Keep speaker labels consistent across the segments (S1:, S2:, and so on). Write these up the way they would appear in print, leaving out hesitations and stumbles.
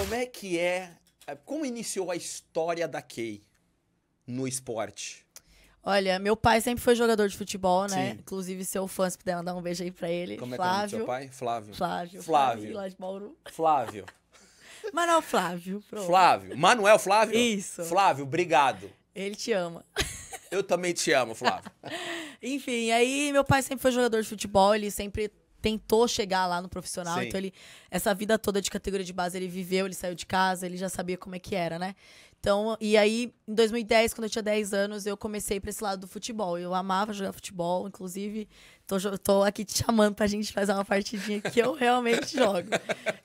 S1: como é que como iniciou a história da Kay no esporte?
S2: Olha, meu pai sempre foi jogador de futebol, né?
S1: Sim.
S2: Inclusive, seu fã, se puder mandar um beijo aí pra ele.
S1: Como é que é o nome do
S2: Flávio.
S1: seu pai? Flávio.
S2: Flávio.
S1: Flávio.
S2: Lá de Bauru.
S1: Flávio.
S2: Manuel Flávio, pronto.
S1: Flávio. Manuel Flávio?
S2: Isso.
S1: Flávio, obrigado.
S2: Ele te ama.
S1: Eu também te amo, Flávio.
S2: Enfim, aí meu pai sempre foi jogador de futebol, ele sempre tentou chegar lá no profissional.
S1: Sim.
S2: Então, essa vida toda de categoria de base ele viveu, ele saiu de casa, ele já sabia como é que era, né? Então, e aí, em 2010, quando eu tinha 10 anos, eu comecei pra esse lado do futebol. Eu amava jogar futebol, inclusive, tô aqui te chamando pra gente fazer uma partidinha que eu realmente jogo.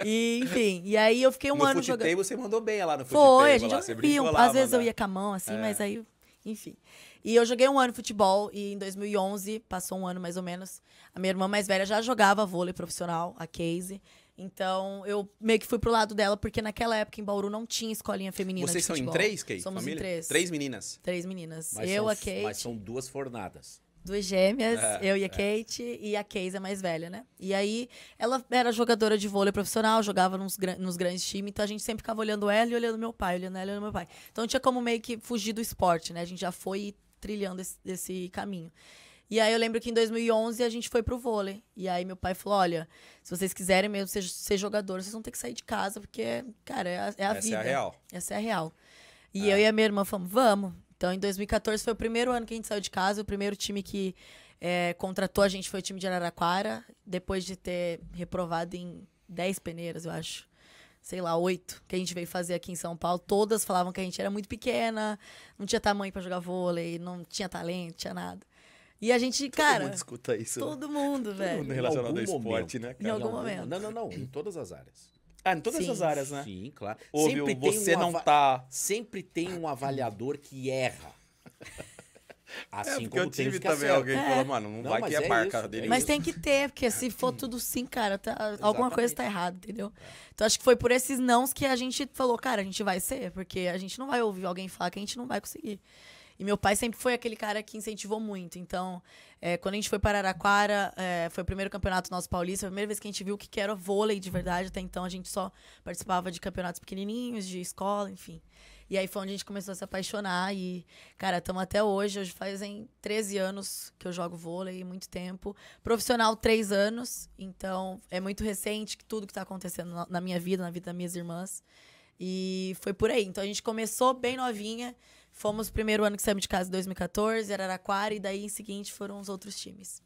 S2: E, enfim, e aí eu fiquei um ano jogando.
S1: No você mandou bem lá no
S2: Foi,
S1: futebol.
S2: a gente
S1: Você brincou
S2: às vezes
S1: lá,
S2: eu ia com a mão, assim, mas aí, enfim. E eu joguei um ano de futebol e em 2011, passou um ano mais ou menos, a minha irmã mais velha já jogava vôlei profissional, a Casey. Então, eu meio que fui pro lado dela, porque naquela época em Bauru não tinha escolinha feminina
S1: Vocês
S2: de
S1: são
S2: futebol.
S1: em três, Kay?
S2: Somos
S1: família?
S2: em três.
S1: 3 meninas.
S2: 3 meninas.
S3: Mas
S2: Eu,
S3: são,
S2: a Kate,
S3: Mas são 2 fornadas.
S2: 2 gêmeas, eu e a Kate, e a Casey, a mais velha, né? E aí, ela era jogadora de vôlei profissional, jogava nos grandes times, então a gente sempre ficava olhando ela e olhando meu pai, olhando ela e olhando meu pai. Então, não tinha como meio que fugir do esporte, né? A gente já foi trilhando esse caminho. E aí eu lembro que em 2011 a gente foi pro vôlei. E aí meu pai falou, olha, se vocês quiserem mesmo ser jogador, vocês vão ter que sair de casa, porque, cara, é a vida.
S1: Essa é a real.
S2: Essa é a real. E eu e a minha irmã falamos, vamos. Então em 2014 foi o primeiro ano que a gente saiu de casa, o primeiro time que contratou a gente foi o time de Araraquara, depois de ter reprovado em 10 peneiras, eu acho. Sei lá, 8, que a gente veio fazer aqui em São Paulo. Todas falavam que a gente era muito pequena, não tinha tamanho pra jogar vôlei, não tinha talento, tinha nada. E a gente, cara...
S1: Todo mundo escuta isso.
S2: Todo mundo, velho.
S1: Todo mundo relacionado ao esporte, né, cara?
S2: Em algum momento.
S3: Não. Em todas as áreas.
S1: Ah, em todas
S2: Sim.
S1: as áreas, né?
S3: Sim, claro.
S1: Ouve, você não tá...
S3: Sempre tem um avaliador que erra. Assim
S1: porque eu
S3: como tem os
S1: tive
S3: que
S1: também
S3: acertam.
S1: alguém que falou, mano, não vai
S3: mas
S1: que é
S3: é
S1: marca
S3: isso,
S1: dele.
S2: Mas tem que ter, porque se for tudo sim, cara, alguma coisa tá errada, entendeu? Então acho que foi por esses nãos que a gente falou, cara, a gente vai ser, porque a gente não vai ouvir alguém falar que a gente não vai conseguir. E meu pai sempre foi aquele cara que incentivou muito. Então, quando a gente foi para Araraquara, foi o primeiro campeonato nosso paulista, foi a primeira vez que a gente viu o que era vôlei de verdade. Até então, a gente só participava de campeonatos pequenininhos, de escola, enfim. E aí foi onde a gente começou a se apaixonar. E, cara, estamos até hoje. Hoje fazem 13 anos que eu jogo vôlei, muito tempo. Profissional, 3 anos. Então, é muito recente tudo que está acontecendo na minha vida, na vida das minhas irmãs. E foi por aí. Então, a gente começou bem novinha. Fomos o primeiro ano que saímos de casa em 2014, Araraquara, e daí em seguinte foram os outros times.